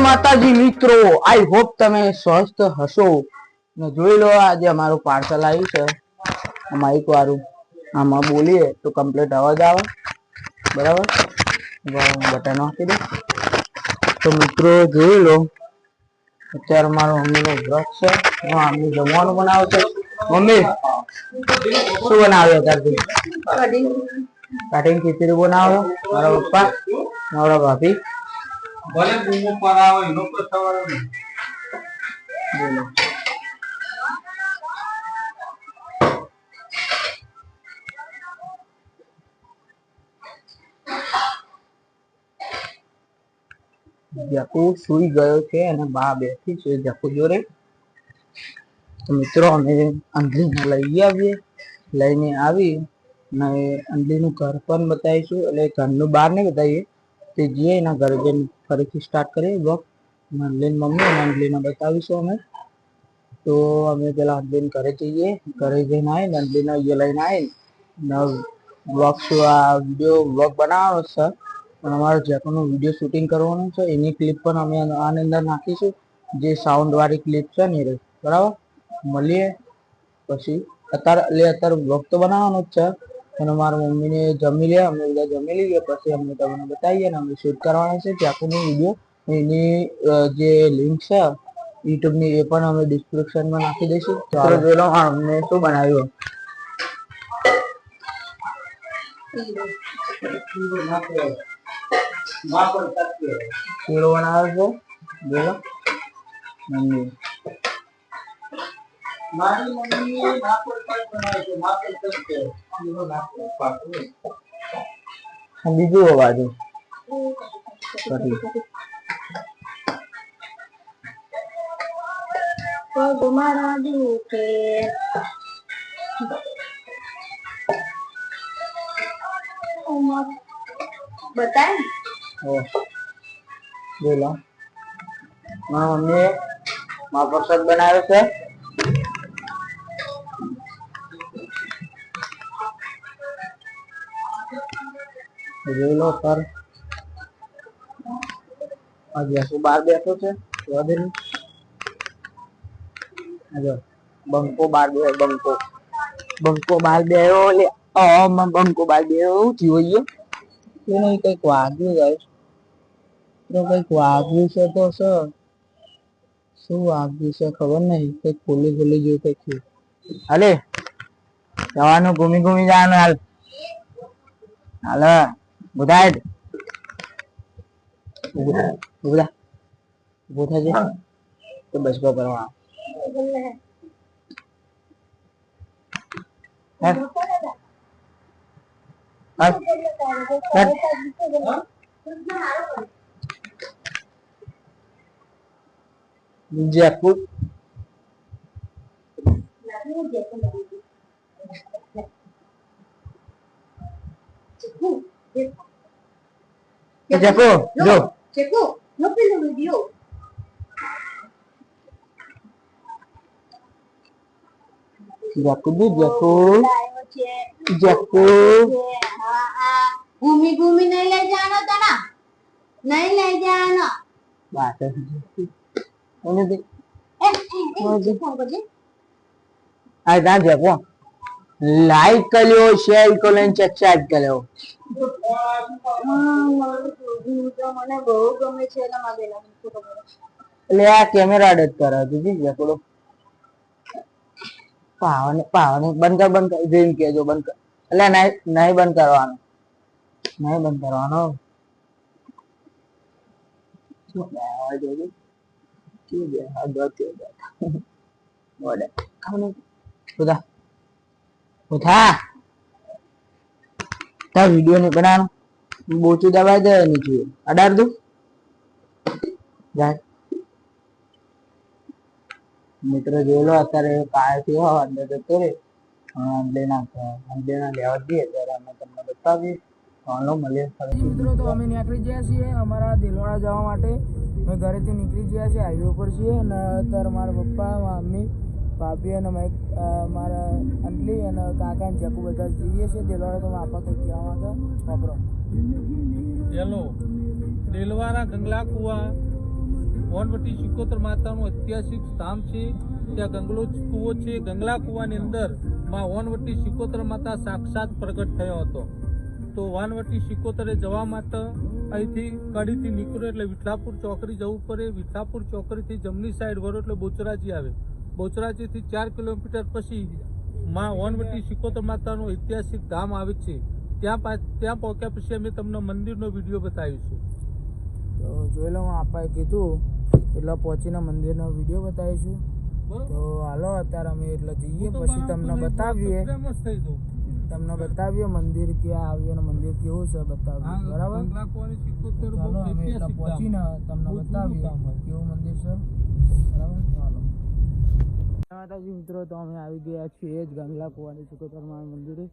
માતાજી મિત્રો, I hope તમે સ્વસ્થ હશો ને જોઈ લો આજે અમારું પાર્સલ આવ્યું છે માઈક વાળું. આમાં બોલીએ તો કમ્પ્લીટ અવાજ આવે બરાબર. બટન નાખી દો તો મિત્રો જોઈ લો. અત્યારે મારો મમ્મીનો વ્રત છે, મમ્મી જમવાનું બનાવે છે. મમ્મી શું બનાવ્યું અત્યારથી? કઢી ખીચડી બનાવ્યો મારા પપ્પા મારા ભાભી. ભલે બૂમો પર આવે એનો કોઈ સવાલ નહીં. બોલો જકુ સુઈ ગયો છે અને બા બેઠી છે જકુ જોડે. તો મિત્રો અમે અંજલીને લઈને આવી ને અંજલીનું ઘર પણ બતાવીશું, એટલે ઘરનું બહાર નહીં બતાવીએ, તે જઈએ એના ઘરે જઈને ફરીથી સ્ટાર્ટ કરીએ બ્લોગ. અંજલીની મમ્મી અને અંજલીને બતાવીશું અમે. તો અમે પેલા અંજલીને ઘરે જઈએ, ઘરે જઈને આવીને અંજલીને એ લઈને આવીને બ્લોગ આ વિડીયો બનાવવાનો છે. પણ અમારે જેકોનો વિડીયો શૂટિંગ કરવાનું છે એની ક્લિપ પણ અમે આની અંદર નાખીશું, જે સાઉન્ડ વાળી ક્લિપ છે ને એ બરાબર. મળીએ પછી. અત્યારે બ્લોગ તો બનાવવાનો જ છે અને મારા મમ્મીને જમી લે, અમે બધા જમી લઈએ પછી અમને તમને બતાવીએ ને અમે શૂટ કરવાના છે જેકોનો વિડીયો. એની જે લિંક છે યુટ્યુબની એ પણ અમે ડિસ્ક્રિપ્શનમાં નાખી દઈશું. ચાલો જોઈ લો અમને શું બનાવ્યું. શીરો બનાવે છે બોલો મમ્મી. મારી મમ્મી બીજું બાજુ મારા દુખે બતાય બોલો. મારા મમ્મીએ મહાપ્રસાદ બનાવ્યો છે. જોઈ લો સર, આજે બહાર બેઠો છે બંકો બહાર બે બંકો બહાર બેયો લે બંકો બહાર બેયો જોઈએ એને કઈક વાગ્યું જાય તો કઈક વાગ્યું છે. તો સર શું વાગ્યું છે ખબર નહીં, કઈક ખોલી જેવું કઈક છે. હાલે જવાનું ઘૂમી જવાનું. હાલ બધા ઉભો થજે તો બસ કરવા जयपुर देखो जो देखो नो पेलो वीडियो जको घूमी नहीं ले जाना था ना, नहीं ले जाना बात है लाइक कर लो, शेयर कर लो, सब्सक्राइब कर लो. એટલે આ કેમેરા અડટ કરે દીદી જકોડો પાવને બંધ કર જેમ કેજો બંધ કર. એટલે નહીં બંધ કરવાનો, નહીં બંધ કરવાનો. વિડીયો નહીં બનાવવાનો, બોચું દબાઈ દે નીચે અડાર દઉં જાય. મિત્રો જોઈ લો અત્યારે પાયથી અંદર જતો રે અંડેના લેવા જઈએ ત્યારે અમે તમને બતાવીએ. ચાલો મળીએ મિત્રો. તો અમે નીકળી ગયા છીએ અમારા દિલોડા જવા માટે. અમે ઘરેથી નીકળી ગયા છીએ, હાઈવે ઉપર છીએ અને અત્યારે મારા પપ્પા મમ્મી ભાભી અને મારા અંજલી અને કાકા ને જકુ બધા જઈએ છીએ દિલોડા. તો આપા કંઈક કહેવા માંગે વાપરો. હેલો દિલવારા ગંગલા કુવા વનવટી સિકોતર માતાનું ઐતિહાસિક ધામ છે. ત્યાં ગંગલો કૂવો છે. ગંગલા કૂવાની અંદર માં વનવટી સિકોતર માતા સાક્ષાત પ્રગટ થયો હતો. તો વનવટી સિકોતરે જવા માટે અહીંથી કડીથી નીકળો એટલે વિઠલાપુર ચોકડી જવું પડે. વિઠલાપુર ચોકડીથી જમણી સાઈડ વળો એટલે બોચરાજી આવે. બોચરાજીથી 4 કિલોમીટર પછી માં વનવટી સિકોતર માતાનું ઐતિહાસિક ધામ આવે છે. ત્યાં પહોંચ્યા પછી અમે તમને મંદિરનો વિડીયો બતાવીશું. તો જોઈ લો, આપણે કીધું એટલે પહોંચીને મંદિરનો વિડીયો બતાવીશું. તો હાલો અત્યારે અમે એટલે જઈએ, પછી તમને બતાવીએ મંદિર ક્યાં આવ્યું અને મંદિર કેવું છે બતાવીએ. બરાબર, ચાલો અમે એટલે પહોંચીને તમને બતાવીએ કેવું મંદિર છે. બરાબર, ચાલો માતાજી મિત્રો, તો અમે આવી ગયા છીએ જ ગંગલા કુવાની સિકોતર માં મંદિરે.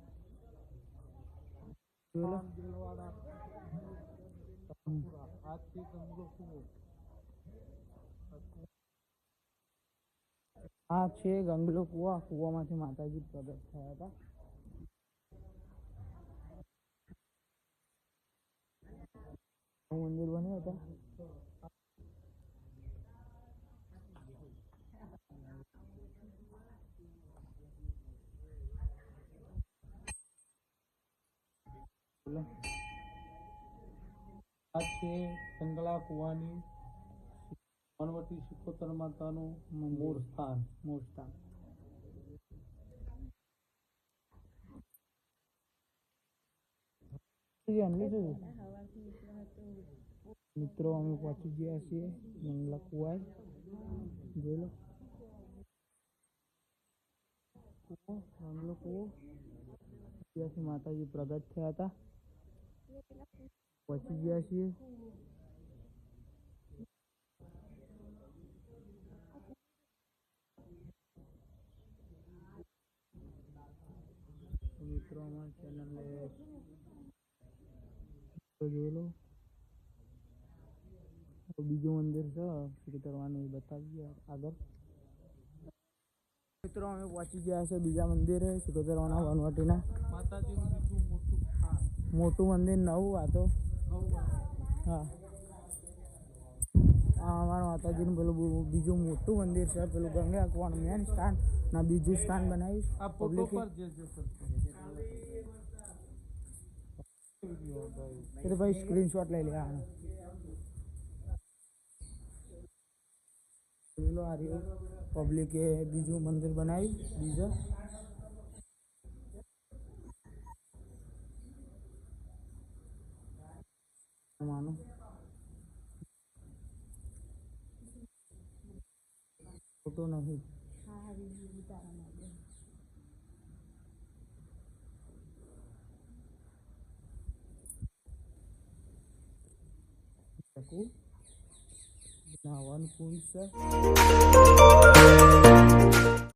આ છે ગંગલો કુવા. કુવામાંથી માતાજી પ્રગટ થયા હતા. મંદિર બન્યો હતો. આ છે ગંગલા કુવાની વનવટી સિકોતર માતાનું મૂળ સ્થાન. મિત્રો અમે પહોંચી ગયા છીએ ગંગલા કુવાય. જોઈ લો ગંગલો કુવો, ત્યાંથી માતાજી પ્રગટ થયા હતા. પહોંચી ગયા છીએ. મિત્રો અમારી ચેનલને જોઈ લો. બીજું મંદિર છે સિકોતરવાનું, એ બતાવીએ આગળ. મિત્રો અમે પહોંચી ગયા છે બીજા મંદિરે સિકોતરવાના વનવટીના. મોટું મંદિર નવું. આ તો હા, આ અમારા માતાજીનું પેલું બીજું મોટું મંદિર છે. પેલું ગંગા કુવાનું મેન સ્થાન ના બીજું સ્થાન બનાવ્યું. આ પબ્લિક એટલે ભાઈ સ્ક્રીનશોટ લઈ લે. આ રહ્યું પબ્લિકે બીજું મંદિર બનાવ્યું. બીજું માનો ફોટો નથી. નાવાનું કુંડ છે.